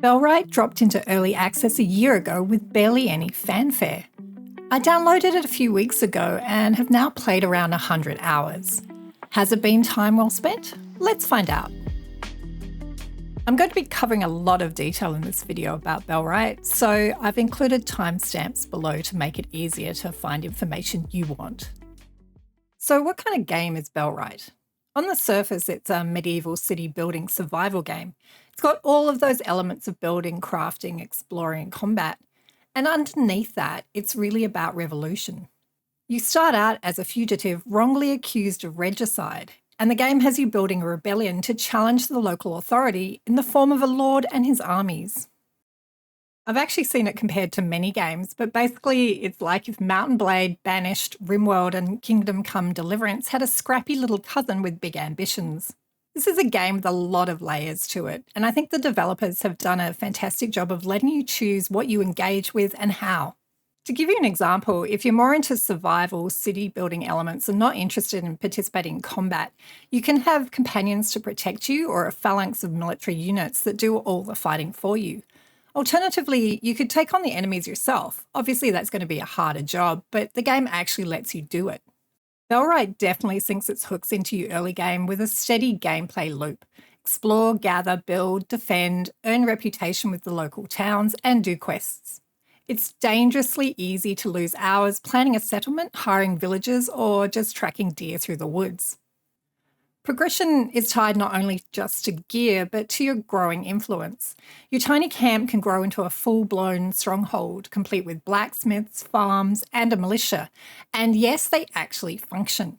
Bellwright dropped into early access a year ago with barely any fanfare. I downloaded it a few weeks ago and have now played around 100 hours. Has it been time well spent? Let's find out. I'm going to be covering a lot of detail in this video about Bellwright, so I've included timestamps below to make it easier to find information you want. So what kind of game is Bellwright? On the surface, it's a medieval city building survival game. It's got all of those elements of building, crafting, exploring, and combat. And underneath that, it's really about revolution. You start out as a fugitive wrongly accused of regicide, and the game has you building a rebellion to challenge the local authority in the form of a lord and his armies. I've actually seen it compared to many games, but basically it's like if Mountain Blade, Banished, Rimworld and Kingdom Come Deliverance had a scrappy little cousin with big ambitions. This is a game with a lot of layers to it, and I think the developers have done a fantastic job of letting you choose what you engage with and how. To give you an example, if you're more into survival, city building elements and not interested in participating in combat, you can have companions to protect you or a phalanx of military units that do all the fighting for you. Alternatively, you could take on the enemies yourself. Obviously, that's going to be a harder job, but the game actually lets you do it. Bellwright definitely sinks its hooks into you early game with a steady gameplay loop. Explore, gather, build, defend, earn reputation with the local towns, and do quests. It's dangerously easy to lose hours planning a settlement, hiring villagers, or just tracking deer through the woods. Progression is tied not only just to gear, but to your growing influence. Your tiny camp can grow into a full-blown stronghold, complete with blacksmiths, farms, and a militia. And yes, they actually function.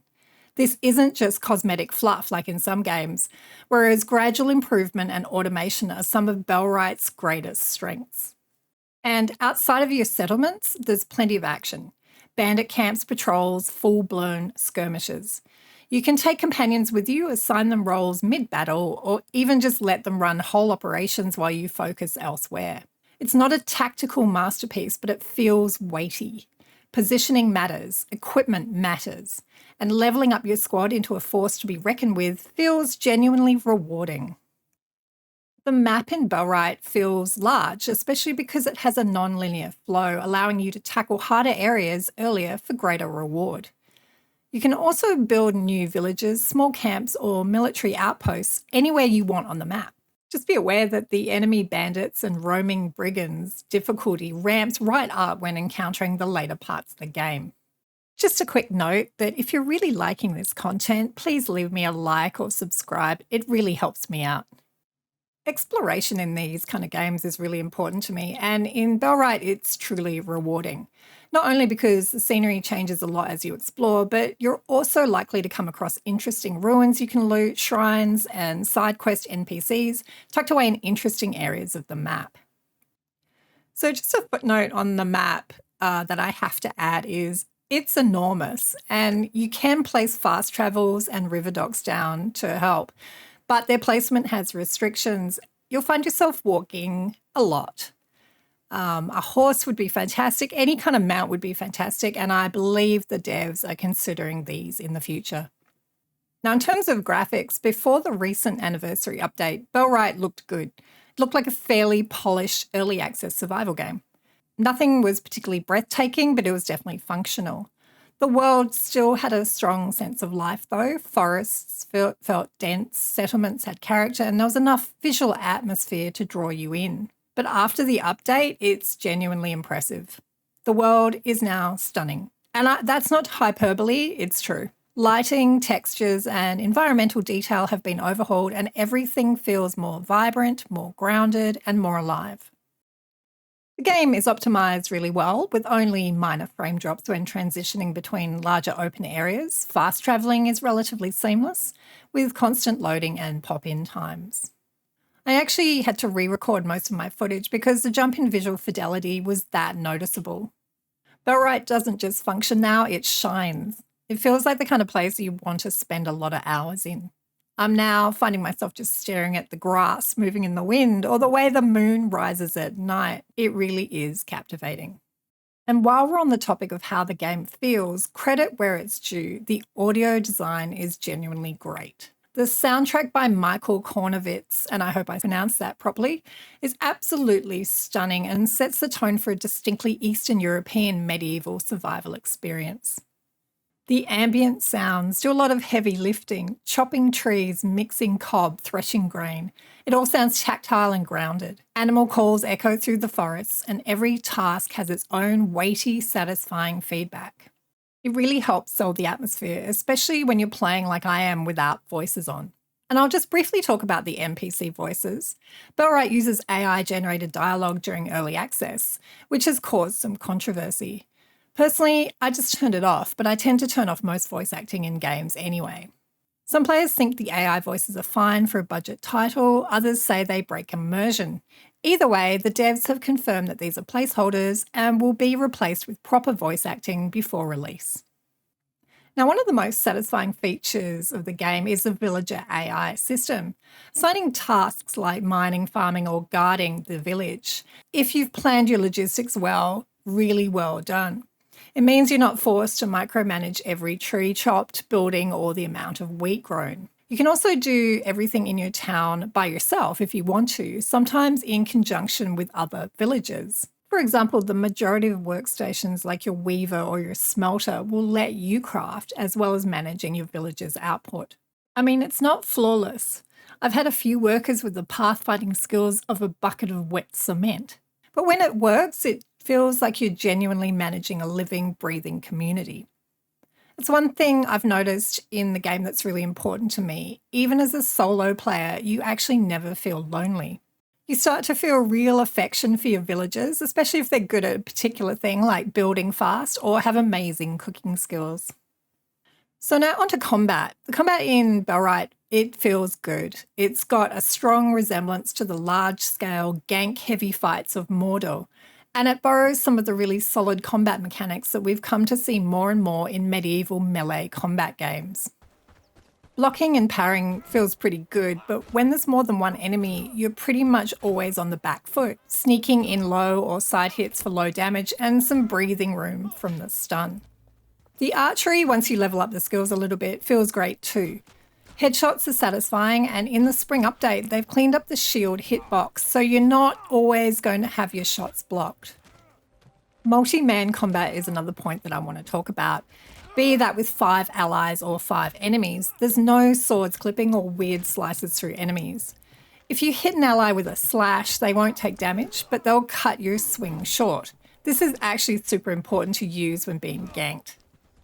This isn't just cosmetic fluff like in some games, whereas gradual improvement and automation are some of Bellwright's greatest strengths. And outside of your settlements, there's plenty of action. Bandit camps, patrols, full-blown skirmishes. You can take companions with you, assign them roles mid-battle, or even just let them run whole operations while you focus elsewhere. It's not a tactical masterpiece, but it feels weighty. Positioning matters, equipment matters, and levelling up your squad into a force to be reckoned with feels genuinely rewarding. The map in Bellwright feels large, especially because it has a non-linear flow, allowing you to tackle harder areas earlier for greater reward. You can also build new villages, small camps, or military outposts anywhere you want on the map. Just be aware that the enemy bandits and roaming brigands difficulty ramps right up when encountering the later parts of the game. Just a quick note that if you're really liking this content, please leave me a like or subscribe. It really helps me out. Exploration in these kind of games is really important to me, and in Bellwright it's truly rewarding. Not only because the scenery changes a lot as you explore, but you're also likely to come across interesting ruins you can loot, shrines, and side quest NPCs tucked away in interesting areas of the map. So just a footnote on the map that I have to add is it's enormous, and you can place fast travels and river docks down to help, but their placement has restrictions. You'll find yourself walking a lot. A horse would be fantastic. Any kind of mount would be fantastic. And I believe the devs are considering these in the future. Now, in terms of graphics, before the recent anniversary update, Bellwright looked good. It looked like a fairly polished early access survival game. Nothing was particularly breathtaking, but it was definitely functional. The world still had a strong sense of life, though. Forests felt dense, settlements had character, and there was enough visual atmosphere to draw you in. But after the update, it's genuinely impressive. The world is now stunning. And that's not hyperbole, it's true. Lighting, textures, and environmental detail have been overhauled, and everything feels more vibrant, more grounded, and more alive. The game is optimised really well, with only minor frame drops when transitioning between larger open areas. Fast travelling is relatively seamless, with constant loading and pop-in times. I actually had to re-record most of my footage because the jump in visual fidelity was that noticeable. Bellwright doesn't just function now, it shines. It feels like the kind of place you want to spend a lot of hours in. I'm now finding myself just staring at the grass moving in the wind or the way the moon rises at night. It really is captivating. And while we're on the topic of how the game feels, credit where it's due, the audio design is genuinely great. The soundtrack by Michael Kornowitz, and I hope I pronounced that properly, is absolutely stunning and sets the tone for a distinctly Eastern European medieval survival experience. The ambient sounds do a lot of heavy lifting, chopping trees, mixing cob, threshing grain. It all sounds tactile and grounded. Animal calls echo through the forests, and every task has its own weighty, satisfying feedback. It really helps sell the atmosphere, especially when you're playing like I am without voices on. And I'll just briefly talk about the NPC voices. Bellwright uses AI-generated dialogue during early access, which has caused some controversy. Personally, I just turned it off, but I tend to turn off most voice acting in games anyway. Some players think the AI voices are fine for a budget title, others say they break immersion. Either way, the devs have confirmed that these are placeholders and will be replaced with proper voice acting before release. Now, one of the most satisfying features of the game is the villager AI system, assigning tasks like mining, farming, or guarding the village. If you've planned your logistics well, really well done. It means you're not forced to micromanage every tree chopped, building, or the amount of wheat grown. You can also do everything in your town by yourself if you want to, sometimes in conjunction with other villagers. For example, the majority of workstations like your weaver or your smelter will let you craft as well as managing your village's output. I mean, it's not flawless. I've had a few workers with the pathfinding skills of a bucket of wet cement. But when it works, it feels like you're genuinely managing a living, breathing community. It's one thing I've noticed in the game that's really important to me. Even as a solo player, you actually never feel lonely. You start to feel real affection for your villagers, especially if they're good at a particular thing like building fast or have amazing cooking skills. So now onto combat. The combat in Bellwright, it feels good. It's got a strong resemblance to the large-scale gank-heavy fights of Mordhau, and it borrows some of the really solid combat mechanics that we've come to see more and more in medieval melee combat games. Blocking and parrying feels pretty good, but when there's more than one enemy, you're pretty much always on the back foot, sneaking in low or side hits for low damage and some breathing room from the stun. The archery, once you level up the skills a little bit, feels great too. Headshots are satisfying, and in the spring update, they've cleaned up the shield hitbox, so you're not always going to have your shots blocked. Multi-man combat is another point that I want to talk about. Be that with 5 allies or 5 enemies, there's no swords clipping or weird slices through enemies. If you hit an ally with a slash, they won't take damage, but they'll cut your swing short. This is actually super important to use when being ganked.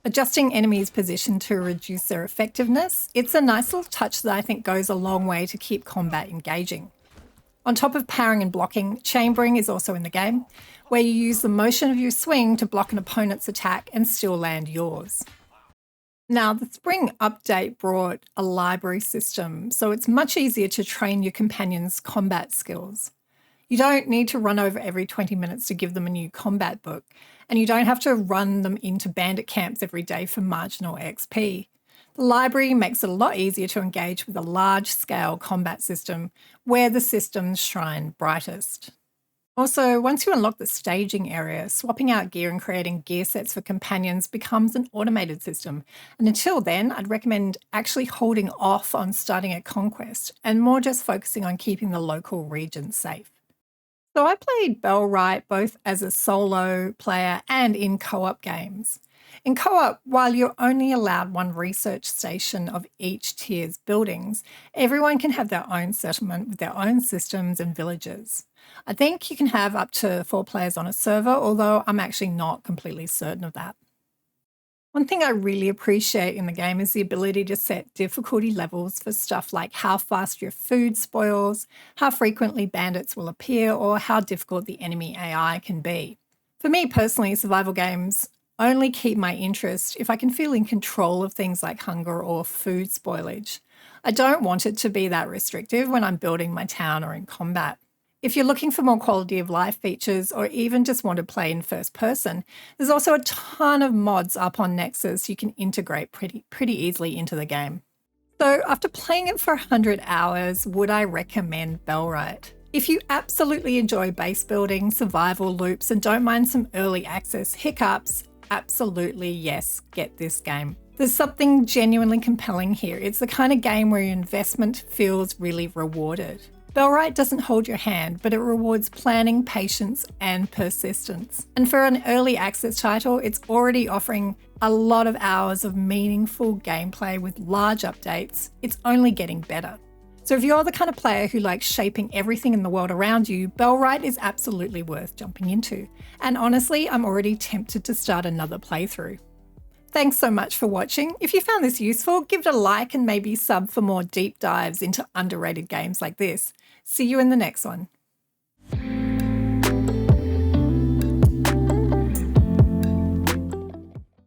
Adjusting enemies' position to reduce their effectiveness, it's a nice little touch that I think goes a long way to keep combat engaging. On top of parrying and blocking, chambering is also in the game, where you use the motion of your swing to block an opponent's attack and still land yours. Now, the spring update brought a library system, so it's much easier to train your companions' combat skills. You don't need to run over every 20 minutes to give them a new combat book, and you don't have to run them into bandit camps every day for marginal XP. The library makes it a lot easier to engage with a large-scale combat system where the systems shine brightest. Also, once you unlock the staging area, swapping out gear and creating gear sets for companions becomes an automated system. And until then, I'd recommend actually holding off on starting a conquest and more just focusing on keeping the local region safe. So I played Bellwright both as a solo player and in co-op games. In co-op, while you're only allowed one research station of each tier's buildings, everyone can have their own settlement with their own systems and villages. I think you can have up to 4 players on a server, although I'm actually not completely certain of that. One thing I really appreciate in the game is the ability to set difficulty levels for stuff like how fast your food spoils, how frequently bandits will appear, or how difficult the enemy AI can be. For me personally, survival games only keep my interest if I can feel in control of things like hunger or food spoilage. I don't want it to be that restrictive when I'm building my town or in combat. If you're looking for more quality of life features or even just want to play in first person, there's also a ton of mods up on Nexus you can integrate pretty easily into the game. So after playing it for 100 hours, would I recommend Bellwright? If you absolutely enjoy base building, survival loops, and don't mind some early access hiccups, absolutely yes, get this game. There's something genuinely compelling here. It's the kind of game where your investment feels really rewarded. Bellwright doesn't hold your hand, but it rewards planning, patience, and persistence. And for an early access title, it's already offering a lot of hours of meaningful gameplay with large updates. It's only getting better. So if you're the kind of player who likes shaping everything in the world around you, Bellwright is absolutely worth jumping into. And honestly, I'm already tempted to start another playthrough. Thanks so much for watching. If you found this useful, give it a like and maybe sub for more deep dives into underrated games like this. See you in the next one.